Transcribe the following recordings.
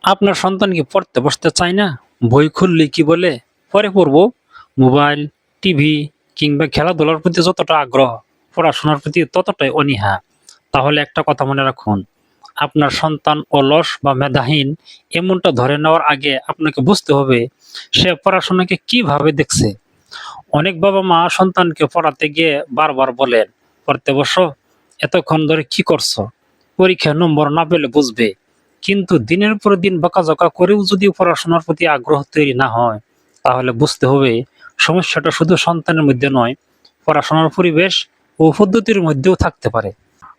আপনার সন্তান কি পড়তে বসতে চায় না? বই খুললে কি বলে, পরে পড়বো? মোবাইল, টিভি কিংবা খেলাধুলার প্রতি যতটা আগ্রহ, পড়াশোনার প্রতি ততটাই অনীহা। তাহলে একটা কথা মনে রাখুন, আপনার সন্তান অলস বা মেধাহীন এমনটা ধরে নেওয়ার আগে আপনাকে বুঝতে হবে সে পড়াশোনাকে কিভাবে দেখছে। অনেক বাবা-মা সন্তানকে পড়াতে গিয়ে বারবার বলেন, "পড়তে বসো, এতক্ষণ ধরে কি করছো? পরীক্ষায় নম্বর না পেলে বুঝবে।" কিন্তু দিনের পর দিন বকাঝকা করেও যদি পড়াশোনার প্রতি আগ্রহ তৈরি না হয়, তাহলে বুঝতে হবে সমস্যাটা শুধু সন্তানের মধ্যে নয়, পড়াশোনার পরিবেশ ও পদ্ধতির মধ্যেও থাকতে পারে।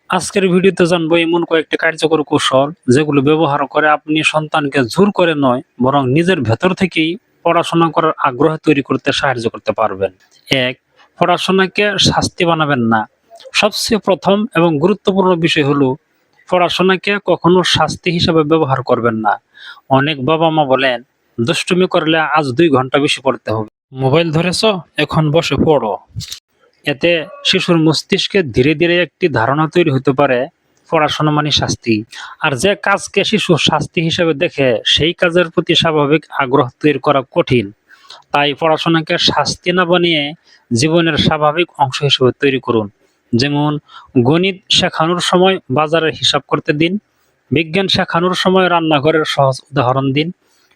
আজকের ভিডিওতে জানবো এমন কয়েকটি কার্যকর কৌশল যেগুলো ব্যবহার করে আপনি সন্তানকে জোর করে নয় বরং নিজের ভেতর থেকেই পড়াশোনা করার আগ্রহ তৈরি করতে সাহায্য করতে পারবেন। ১. পড়াশোনাকে শাস্তি বানাবেন না। সবচেয়ে প্রথম এবং গুরুত্বপূর্ণ বিষয় হলো পড়াশোনাকে কখনো শাস্তি হিসাবে ব্যবহার করবেন না। অনেক বাবা-মা বলেন, দুষ্টুমি করলে আজ ২ ঘন্টা বেশি পড়তে হবে। মোবাইল ধরেছো, এখন বসে পড়ো। এতে শিশুর মস্তিষ্কে ধীরে ধীরে একটি ধারণা তৈরি হতে পারে পড়াশোনা মানে শাস্তি। আর যে কাজকে শিশু শাস্তি হিসেবে দেখে সেই কাজের প্রতি স্বাভাবিক আগ্রহ তৈরি করা কঠিন। তাই পড়াশোনাকে শাস্তি না বানিয়ে জীবনের স্বাভাবিক অংশ হিসেবে তৈরি করুন। যেমন গণিত শেখানোর সময় বাজারের হিসাব করতে দিন, বিজ্ঞান শেখানোর সময় রান্নাঘরের সহজ উদাহরণ দিন,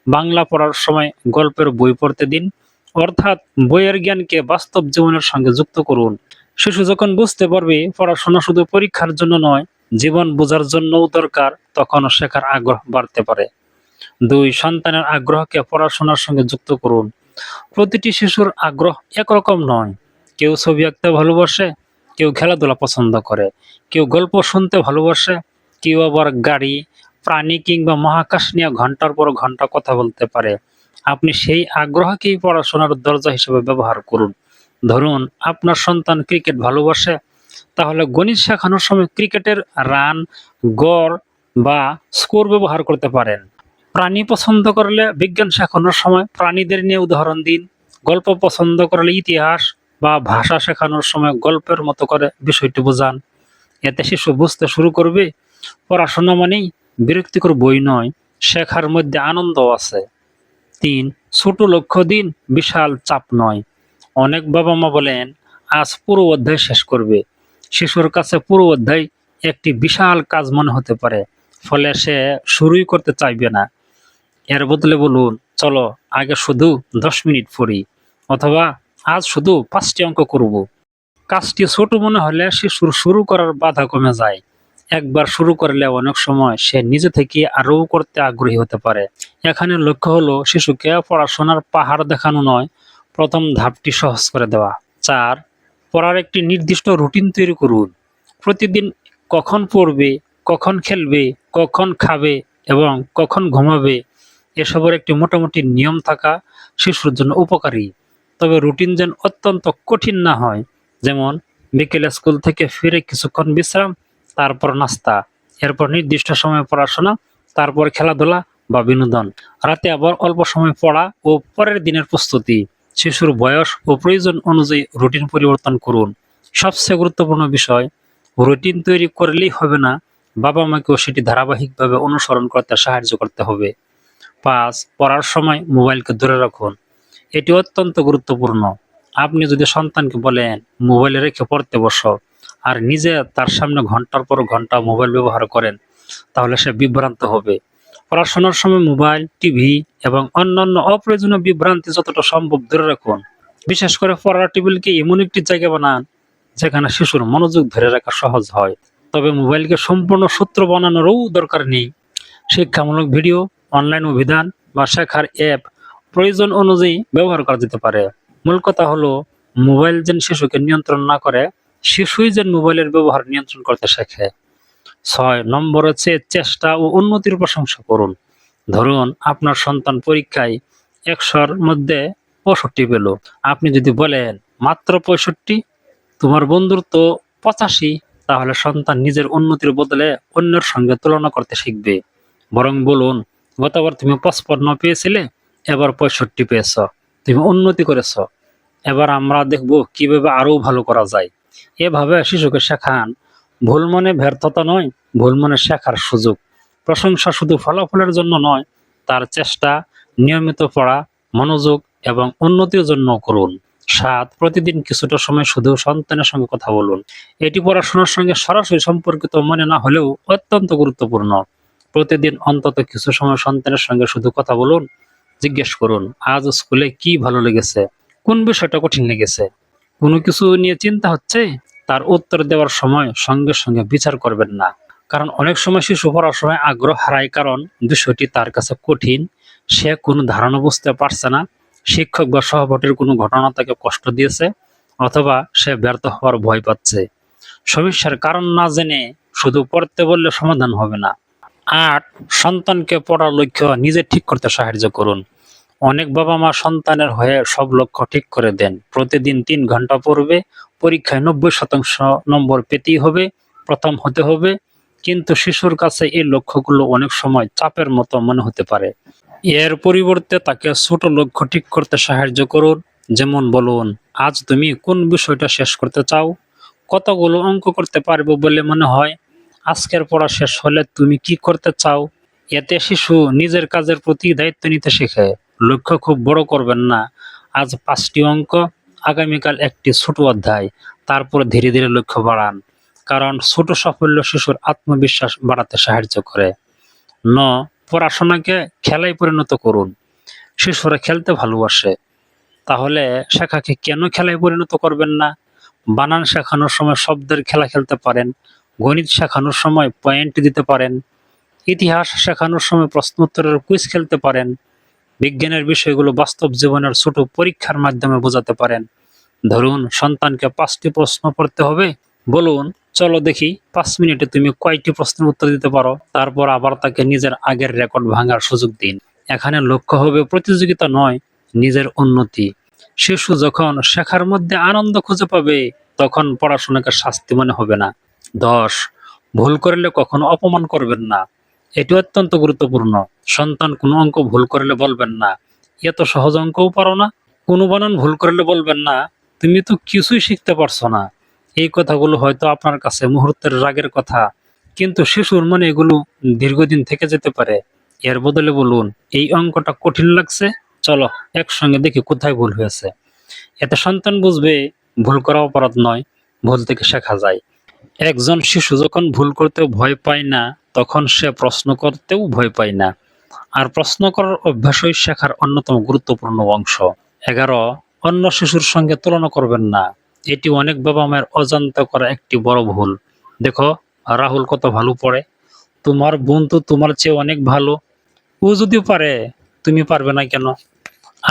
বাংলা পড়ার সময় গল্পের বই পড়তে দিন। অর্থাৎ বইয়ের জ্ঞানকে বাস্তব জীবনের সঙ্গে যুক্ত করুন। শিশু যখন বুঝতে পারবে পড়াশোনা শুধু পরীক্ষার জন্য নয়, জীবন বোঝার জন্যও দরকার, তখন শেখার আগ্রহ বাড়তে পারে। ২. সন্তানের আগ্রহকে পড়াশোনার সঙ্গে যুক্ত করুন। প্রতিটি শিশুর আগ্রহ একরকম নয়। কেউ ছবি আঁকতে ভালোবাসে, কেউ খেলাধুলা পছন্দ করে, কেউ গল্প শুনতে ভালোবাসে, কেউ আবার গাড়ি, প্রাণী কিংবা মহাকাশ নিয়ে ঘন্টার পর ঘন্টা কথা বলতে পারে। আপনি সেই আগ্রহকেই পড়াশোনার দরজা হিসেবে ব্যবহার করুন। ধরুন আপনার সন্তান ক্রিকেট ভালোবাসে, তাহলে গণিত শেখানোর সময় ক্রিকেটের রান, গড় বা স্কোর ব্যবহার করতে পারেন। প্রাণী পছন্দ করলে বিজ্ঞান শেখানোর সময় প্রাণীদের নিয়ে উদাহরণ দিন। গল্প পছন্দ করলে ইতিহাস বা ভাষা শেখানোর সময় গল্পের মতো করে বিষয়টি বোঝান। এতে শিশু বুঝতে শুরু করবে পড়াশোনা মানেই বিরক্তিকর বই নয়, শেখার মধ্যে আনন্দও আছে। ৩. ছোট লক্ষ্য দিন, বিশাল চাপ নয়। অনেক বাবা-মা বলেন, আজ পুরো অধ্যায় শেষ করবে। শিশুর কাছে পুরো অধ্যায় একটি বিশাল কাজ মনে হতে পারে, ফলে সে শুরুই করতে চাইবে না। এর বদলে বলুন, চলো আগে শুধু ১০ মিনিট পড়ি, অথবা আজ শুধু ৫টি অঙ্ক করব। কাজটি ছোট মনে হলে শিশুর শুরু করার বাধা কমে যায়। একবার শুরু করলে অনেক সময় সে নিজে থেকে আরও করতে আগ্রহী হতে পারে। এখানে লক্ষ্য হলো শিশুকে পড়াশোনার পাহাড় দেখানো নয়, প্রথম ধাপটি সহজ করে দেওয়া। ৪. পড়ার একটি নির্দিষ্ট রুটিন তৈরি করুন। প্রতিদিন কখন পড়বে, কখন খেলবে, কখন খাবে এবং কখন ঘুমাবে, এসবের একটি মোটামুটি নিয়ম থাকা শিশুর জন্য উপকারী। তবে রুটিন যেন অত্যন্ত কঠিন না হয়। যেমন বিকেলে স্কুল থেকে ফিরে কিছুক্ষণ বিশ্রাম, তারপর নাস্তা, এরপর নির্দিষ্ট সময়ে পড়াশোনা, তারপর খেলাধুলা বা বিনোদন, রাতে আবার অল্প সময় পড়া ও পরের দিনের প্রস্তুতি। শিশুর বয়স ও প্রয়োজন অনুযায়ী রুটিন পরিবর্তন করুন। সবচেয়ে গুরুত্বপূর্ণ বিষয়, রুটিন তৈরি করলেই হবে না, বাবা মাকেও সেটি ধারাবাহিকভাবে অনুসরণ করতে সাহায্য করতে হবে। ৫. পড়ার সময় মোবাইলকে দূরে রাখুন। এটি অত্যন্ত গুরুত্বপূর্ণ। আপনি যদি সন্তানকে বলেন মোবাইলে রেখে পড়তে বসো, আর নিজে তার সামনে ঘন্টার পর ঘন্টা মোবাইল ব্যবহার করেন, তাহলে সে বিভ্রান্ত হবে। পড়াশোনার সময় মোবাইল, টিভি এবং অন্যান্য অপ্রয়োজনীয় বিভ্রান্তি যতটা সম্ভব দূরে রাখুন। বিশেষ করে পড়ার টেবিলকে এমন একটি জায়গা বানান যেখানে শিশুর মনোযোগ ধরে রাখা সহজ হয়। তবে মোবাইলকে সম্পূর্ণ শত্রু বানানোরও দরকার নেই। শিক্ষামূলক ভিডিও, অনলাইন অভিধান বা শেখার অ্যাপ প্রয়োজন অনুযায়ী ব্যবহার করা যেতে পারে। মূল কথা হলো মোবাইল যেন শিশুকে নিয়ন্ত্রণ না করে, শিশুই যেন মোবাইলের ব্যবহার নিয়ন্ত্রণ করতে শেখে। ৬ নম্বর হচ্ছে চেষ্টা ও উন্নতির প্রশংসা করুন। ধরুন আপনার সন্তান পরীক্ষায় ১০০-র মধ্যে ৬৫ পেল। আপনি যদি বলেন মাত্র ৬৫, তোমার বন্ধুর তো ৮৫, তাহলে সন্তান নিজের উন্নতির বদলে অন্যের সঙ্গে তুলনা করতে শিখবে। বরং বলুন, গতবার তুমি ৫৫ পেয়েছিলে, এবার ৬৫ পেয়েছ, তুমি উন্নতি করেছ। এবার আমরা দেখব কিভাবে আরো ভালো করা যায়। এভাবে শিশুকে শেখান ভুল মানে ব্যর্থতা নয়, ভুল মানে শেখার সুযোগ। প্রশংসা শুধু ফলাফলের জন্য নয়, তার চেষ্টা, নিয়মিত পড়া, মনোযোগ এবং উন্নতির জন্য করুন। 7. প্রতিদিন কিছুটা সময় শুধু সন্তানের সঙ্গে কথা বলুন। এটি পড়াশোনার সঙ্গে সরাসরি সম্পর্কিত মনে না হলেও অত্যন্ত গুরুত্বপূর্ণ। প্রতিদিন অন্তত কিছু সময় সন্তানের সঙ্গে শুধু কথা বলুন। জিজ্ঞেস করুন, আজ স্কুলে কি ভালো লেগেছে, কোন বিষয়টা কঠিন লেগেছে, কোনো কিছু নিয়ে চিন্তা হচ্ছে। তার উত্তর দেওয়ার সময় সঙ্গে সঙ্গে বিচার করবেন না, কারণ অনেক সময় শিশু পড়ার সময় আগ্রহ হারায় কারণ বিষয়টি তার কাছে কঠিন, সে কোনো ধারণা বুঝতে পারছে না, শিক্ষক বা সহপাঠীর কোনো ঘটনা তাকে কষ্ট দিয়েছে, অথবা সে ব্যর্থ হওয়ার ভয় পাচ্ছে। সমস্যার কারণ না জেনে শুধু পড়তে বললে সমাধান হবে না। 8. সন্তানকে পড়ার লক্ষ্য নিজে ঠিক করতে সাহায্য করুন। অনেক বাবা মা সন্তানের হয়ে সব লক্ষ্য ঠিক করে দেন। প্রতিদিন 3 ঘন্টা পড়বে, পরীক্ষায় 90% নম্বর পেতেই হবে, প্রথম হতে হবে। কিন্তু শিশুর কাছে এই লক্ষ্যগুলো অনেক সময় চাপের মতো মনে হতে পারে। এর পরিবর্তে তাকে ছোট লক্ষ্য ঠিক করতে সাহায্য করুন। যেমন বলুন, আজ তুমি কোন বিষয়টা শেষ করতে চাও, কতগুলো অঙ্ক করতে পারবে বলে মনে হয়, আজকের পড়া শেষ হলে তুমি কি করতে চাও। এতে শিশু নিজের কাজের প্রতি দায়িত্ব নিতে শেখে। লক্ষ্য খুব বড় করবেন না, আজ 5টি অঙ্ক, আগামীকাল একটি ছোট অধ্যায়, তারপর ধীরে ধীরে লক্ষ্য বাড়ান, কারণ ছোট সাফল্য শিশুর আত্মবিশ্বাস বাড়াতে সাহায্য করে। 9. পড়াশোনাকে খেলায় পরিণত করুন। শিশুরা খেলতে ভালোবাসে, তাহলে শেখাকে কেন খেলায় পরিণত করবেন না। বানান শেখানোর সময় শব্দের খেলা খেলতে পারেন, গণিত শেখানোর সময় পয়েন্ট দিতে পারেন, ইতিহাস শেখানোর সময় প্রশ্ন উত্তরের কুইজ খেলতে পারেন, বিজ্ঞানের বিষয়গুলো বাস্তব জীবনের ছোট পরীক্ষার মাধ্যমে বোঝাতে পারেন। ধরুন, সন্তানকে 5টি প্রশ্ন পড়তে হবে, বলুন, চলো দেখি 5 মিনিটে তুমি কয়টি প্রশ্নের উত্তর দিতে পারো। তারপর আবার তাকে নিজের আগের রেকর্ড ভাঙার সুযোগ দিন। এখানে লক্ষ্য হবে প্রতিযোগিতা নয়, নিজের উন্নতি। শিশু যখন শেখার মধ্যে আনন্দ খুঁজে পাবে, তখন পড়াশোনাকে শাস্তি মনে হবে না। 10. ভুল করলে কখনো অপমান করবেন না। এটি অত্যন্ত গুরুত্বপূর্ণ। সন্তান কোনো অঙ্ক ভুল করলে বলবেন না, এত সহজ অঙ্কও পারো না। কোনো বানান ভুল করলে বলবেন না, তুমি তো কিছুই শিখতে পারছো না। এই কথাগুলো হয়তো আপনার কাছে মুহূর্তের রাগের কথা, কিন্তু শিশুর মনে এগুলো দীর্ঘদিন থেকে যেতে পারে। এর বদলে বলুন, এই অঙ্কটা কঠিন লাগছে, চলো একসঙ্গে দেখি কোথায় ভুল হয়েছে। এতে সন্তান বুঝবে ভুল করা অপরাধ নয়, ভুল থেকে শেখা যায়। একজন শিশু যখন ভুল করতেও ভয় পায় না, তখন সে প্রশ্ন করতেও ভয় পায় না। আর প্রশ্ন করার অভ্যাসই শেখার অন্যতম গুরুত্বপূর্ণ অংশ। 11. অন্য শিশুর সঙ্গে তুলনা করবেন না। এটি অনেক বাবা মায়ের অজান্তে করা একটি বড় ভুল। দেখো, রাহুল কত ভালো পড়ে, তোমার বোন তো তোমার চেয়ে অনেক ভালো, ও যদি পারে তুমি পারবে না কেন।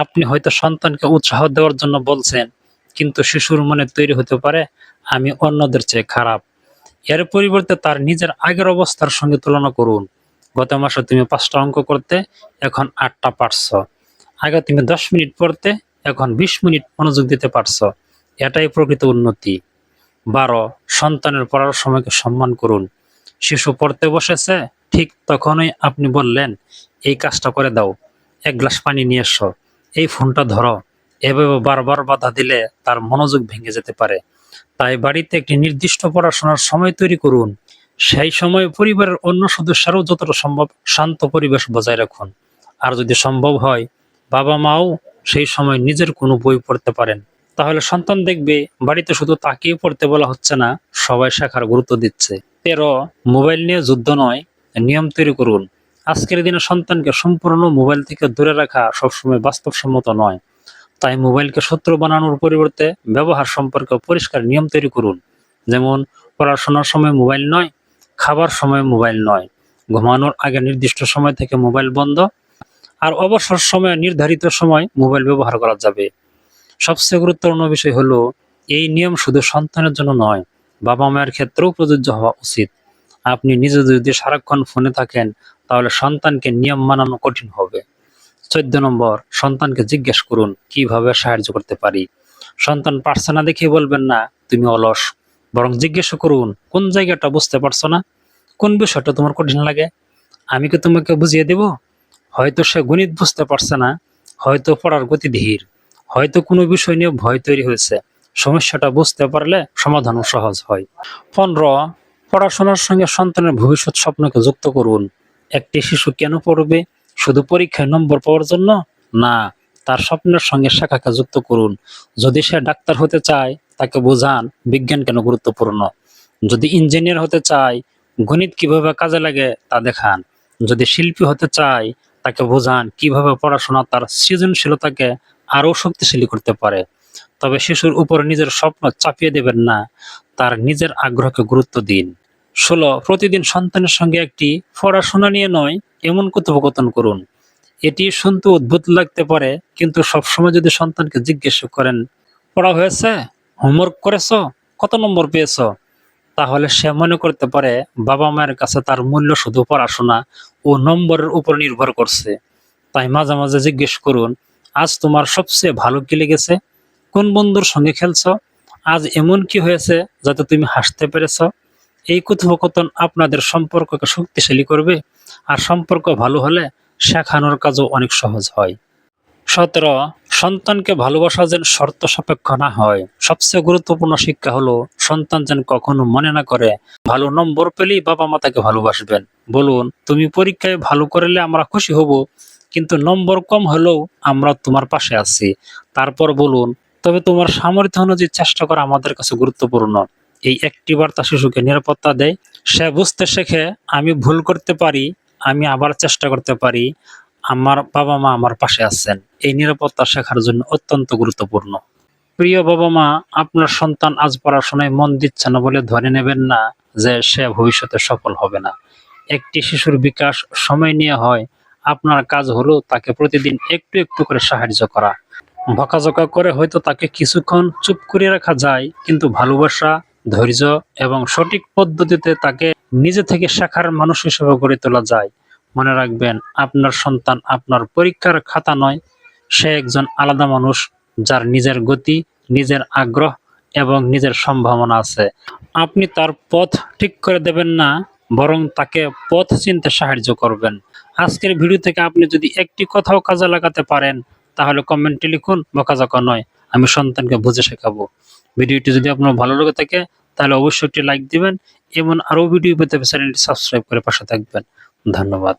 আপনি হয়তো সন্তানকে উৎসাহ দেওয়ার জন্য বলছেন, কিন্তু শিশুর মনে তৈরি হতে পারে আমি অন্যদের চেয়ে খারাপ। এর পরিবর্তে তার নিজের আগের অবস্থার সঙ্গে তুলনা করুন। গত মাসে তুমি 5টা অঙ্ক করতে, এখন 8টা পারছো। আগে তুমি 10 মিনিট পড়তে, এখন 20 মিনিট মনোযোগ দিতে পারছো। এটাই প্রকৃত উন্নতি। 12. সন্তানের পড়ার সময়কে সম্মান করুন। শিশু পড়তে বসেছে, ঠিক তখনই আপনি বললেন, এই কাজটা করে দাও, 1 গ্লাস পানি নিয়ে এসো, এই ফোনটা ধরো। এভাবে বারবার বাধা দিলে তার মনোযোগ ভেঙে যেতে পারে। তাই বাড়িতে একটি নির্দিষ্ট পড়াশোনার সময় তৈরি করুন। সেই সময় পরিবারের অন্য সদস্যরাও যতটা সম্ভব শান্ত পরিবেশ বজায় রাখুন। আর যদি সম্ভব হয়, বাবা মাও সেই সময় নিজের কোনো বই পড়তে পারেন। তাহলে সন্তান দেখবে বাড়িতে শুধু তাকিয়ে পড়তে বলা হচ্ছে না, সবাই শেখার গুরুত্ব দিচ্ছে। 13. মোবাইল নিয়ে যুদ্ধ নয়, নিয়ম তৈরি করুন। আজকের দিনে সন্তানকে সম্পূর্ণ মোবাইল থেকে দূরে রাখা সবসময় বাস্তবসম্মত নয়। তাই মোবাইলকে শত্রু বানানোর পরিবর্তে ব্যবহার সম্পর্কে পরিষ্কার নিয়ম তৈরি করুন। যেমন, পড়াশোনার সময় মোবাইল নয়, খাবার সময় মোবাইল নয়, ঘুমানোর আগে নির্দিষ্ট সময় থেকে মোবাইল বন্ধ, আর অবসর সময়ে নির্ধারিত সময় মোবাইল ব্যবহার করা যাবে। সবচেয়ে গুরুত্বপূর্ণ বিষয় হলো, এই নিয়ম শুধু সন্তানের জন্য নয়, বাবা মায়ের ক্ষেত্রেও প্রযোজ্য হওয়া উচিত। আপনি নিজে যদি সারাক্ষণ ফোনে থাকেন, তাহলে সন্তানকে নিয়ম মানানো কঠিন হবে। 14 নম্বর, সন্তানকে জিজ্ঞেস করুন কিভাবে সাহায্য করতে পারি। সন্তান পারছে না দেখে বলবেন না তুমি অলস, বরং জিজ্ঞেস করুন কোন জায়গাটা বুঝতে পারছো না, কোন বিষয়টা তোমার কঠিন লাগে, আমি কি তোমাকে বুঝিয়ে দেব। হয়তো সে গণিত বুঝতে পারছে না, হয়তো পড়ার গতি ধীর, হয়তো কোনো বিষয় নিয়ে ভয় তৈরি হয়েছে। সমস্যাটা বুঝতে পারলে সমাধানও সহজ হয়। 15. পড়াশোনার সঙ্গে সন্তানের ভবিষ্যৎ স্বপ্নকে যুক্ত করুন। একটি শিশু কেন পড়বে, শুধু পরীক্ষায় নম্বর পাওয়ার জন্য না, তার স্বপ্নের সঙ্গে শাখাকে যুক্ত করুন। যদি সে ডাক্তার হতে চায় তাকে বোঝান বিজ্ঞান কেন গুরুত্বপূর্ণ। যদি ইঞ্জিনিয়ার হতে চায় গণিত কিভাবে কাজে লাগে তা দেখান। যদি শিল্পী হতে চায় তাকে বোঝান কিভাবে পড়াশোনা তার সৃজনশীলতাকে আরও শক্তিশালী করতে পারে। তবে শিশুর উপর নিজের স্বপ্ন চাপিয়ে দেবেন না, তার নিজের আগ্রহকে গুরুত্ব দিন। 16. প্রতিদিন সন্তানের সঙ্গে একটি পড়াশোনা নিয়ে নয় এমন কথোপকথন করুন। এটি শুনতে অদ্ভুত লাগতে পারে, কিন্তু সবসময় যদি সন্তানকে জিজ্ঞেস করেন, পড়া হয়েছে, হোমওয়ার্ক করেছো, কত নম্বর পেয়েছো, তাহলে সে মনে করতে পারে বাবা মায়ের কাছে তার মূল্য শুধু পড়াশোনা ও নম্বরের উপর নির্ভর করছে। তাই মাঝে মাঝে জিজ্ঞেস করুন, আজ তোমার সবচেয়ে ভালো কি লেগেছে, কোন বন্ধুর সঙ্গে খেলছো, আজ এমন কি হয়েছে যাতে তুমি হাসতে পেরেছ। এই কথোপকথন আপনাদের সম্পর্ককে শক্তিশালী করবে, আর সম্পর্ক ভালো হলে শেখানোর কাজও অনেক সহজ হয়। 17. সন্তানকে ভালোবাসা যেন শর্ত সাপেক্ষ না হয়। সবচেয়ে গুরুত্বপূর্ণ শিক্ষা হলো সন্তান যেন কখনো মনে না করে ভালো নম্বর পেলেই বাবা মা তাকে ভালোবাসবেন। বলুন, তুমি পরীক্ষায় ভালো করলে আমরা খুশি হব, কিন্তু নম্বর কম হলেও আমরা তোমার পাশে আছি। তারপর বলুন, তবে তোমার সামর্থ্য অনুযায়ী চেষ্টা করা আমাদের কাছে গুরুত্বপূর্ণ। এই একটি বার্তা শিশুকে নিরাপত্তা দেয়। সে বুঝতে শেখে, আমি ভুল করতে পারি, আমি আবার চেষ্টা করতে পারি, আমার বাবা মা আমার পাশে আছেন। এই নিরাপত্তা শেখার জন্য অত্যন্ত গুরুত্বপূর্ণ। প্রিয় বাবা মা, আপনার সন্তান আজ পড়াশোনায় মন দিচ্ছে না বলে ধরে নেবেন না যে সে ভবিষ্যতে সফল হবে না। একটি শিশুর বিকাশ সময় নিয়ে হয়। আপনার কাজ হলো তাকে প্রতিদিন একটু একটু করে সাহায্য করা। বকাঝকা করে হয়তো তাকে কিছুক্ষণ চুপ করে রাখা যায়, কিন্তু ভালোবাসা, ধৈর্য এবং সঠিক পদ্ধতিতে তাকে নিজে থেকে শেখার মানুষ হিসেবে গড়ে তোলা যায়। মনে রাখবেন, আপনার সন্তান আপনার পরীক্ষার খাতা নয়, সে একজন আলাদা মানুষ যার নিজের গতি, নিজের আগ্রহ এবং নিজের সম্ভাবনা আছে। আপনি তার পথ ঠিক করে দেবেন না, বরং তাকে পথ চিনতে সাহায্য করবেন। আজকের ভিডিও থেকে আপনি যদি একটি কথাও কাজে লাগাতে পারেন তাহলে কমেন্টে লিখুন, বকাঝকা নয়, আমি সন্তানকে বুঝে শেখাবো। ভিডিওটি যদি আপনার ভালো লেগে থাকে তাহলে অবশ্যই একটি লাইক দিবেন এবং আরও ভিডিও পেতে চ্যানেলটি সাবস্ক্রাইব করে পাশে থাকবেন। ধন্যবাদ।